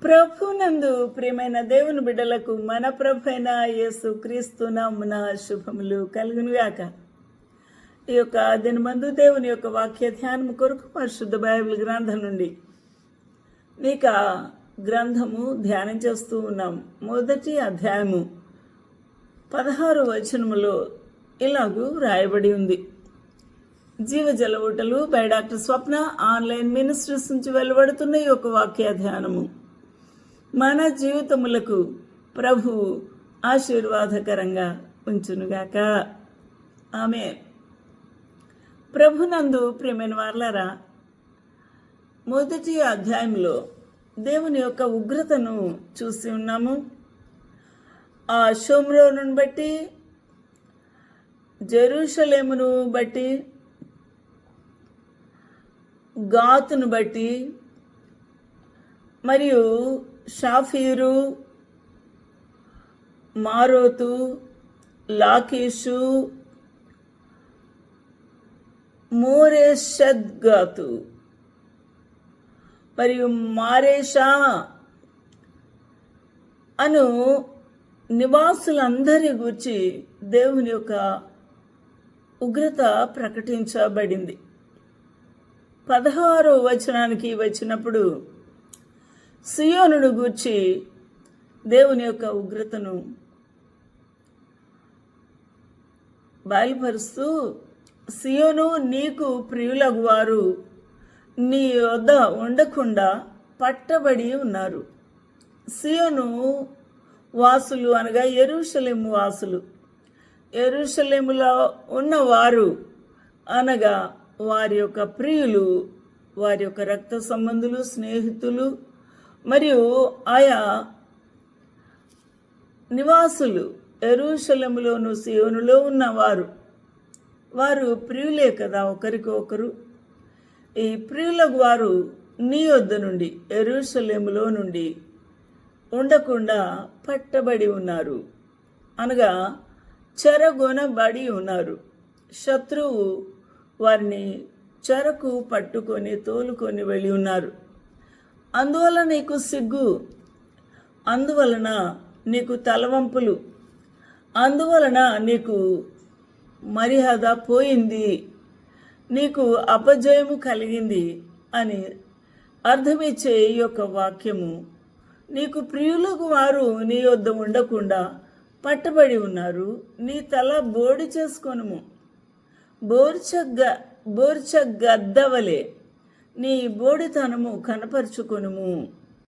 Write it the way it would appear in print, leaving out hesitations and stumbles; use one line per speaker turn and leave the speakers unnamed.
ప్రభునందు ప్రియమైన దేవుని బిడ్డలకు మన ప్రభైన యేసు క్రీస్తు నామమున శుభములు కలుగునుగాక. ఈ యొక్క దినమందు దేవుని యొక్క వాక్య ధ్యానం కొరకు పరిశుద్ధ బైబిల్ గ్రంథం నుండి నీకు ఆ గ్రంథము ధ్యానం చేస్తూ ఉన్నాం. మొదటి అధ్యాయము 16 వచనములో ఇలాగూ రాయబడి ఉంది. జీవజల ఊటలు by doctor Swapna online ministries నుంచి వెలువడుతున్న ఈ యొక్క వాక్య ధ్యానము మన జీవితములకు ప్రభు ఆశీర్వాదకరంగా ఉంచునుగాక. ఆమె ప్రభునందు ప్రియమైన వారలారా, మొదటి అధ్యాయంలో దేవుని యొక్క ఉగ్రతను చూసి ఉన్నాము. ఆ షోమ్రోనును బట్టి, జెరూషలేమును బట్టి, గాతును బట్టి, మరియు షాఫీరు, మారోతు, లాకీషు, మోరేషద్గాతు మరియు మారేషా అను నివాసులందరి గురించి దేవుని యొక్క ఉగ్రత ప్రకటించబడింది. 16వ వచనానికి వచ్చినప్పుడు సియోనును గూర్చి దేవుని యొక్క ఉగ్రతను బయలుపరుస్తూ, సియోను నీకు ప్రియులగు వారు నీ వద్ద ఉండకుండా పట్టబడి ఉన్నారు. సియోను వాసులు అనగా యెరూషలేము వాసులు, యెరూషలేములో ఉన్నవారు అనగా వారి యొక్క ప్రియులు, వారి యొక్క రక్త సంబంధులు, స్నేహితులు మరియు ఆయా నివాసులు యెరూషలేములోను సియోనులో ఉన్నవారు, వారు ప్రియులే కదా ఒకరికి ఒకరు. ఈ ప్రియులకు వారు నీ వద్ద నుండి, యెరూషలేములో నుండి ఉండకుండా పట్టబడి ఉన్నారు అనగా చెరగొనబడి ఉన్నారు. శత్రువు వారిని చెరకు పట్టుకొని తోలుకొని వెళ్ళి ఉన్నారు. అందువలన నీకు సిగ్గు, అందువలన నీకు తలవంపులు, అందువలన నీకు మర్యాద పోయింది, నీకు అపజయము కలిగింది అని అర్థమిచ్చే ఈ యొక్క వాక్యము, నీకు ప్రియులకు వారు నీ వద్ద ఉండకుండా పట్టబడి ఉన్నారు. నీ తల బోడి చేసుకొనుము, బోర్చ గద్దవలే నీ బోడితనము కనపరుచుకొనుము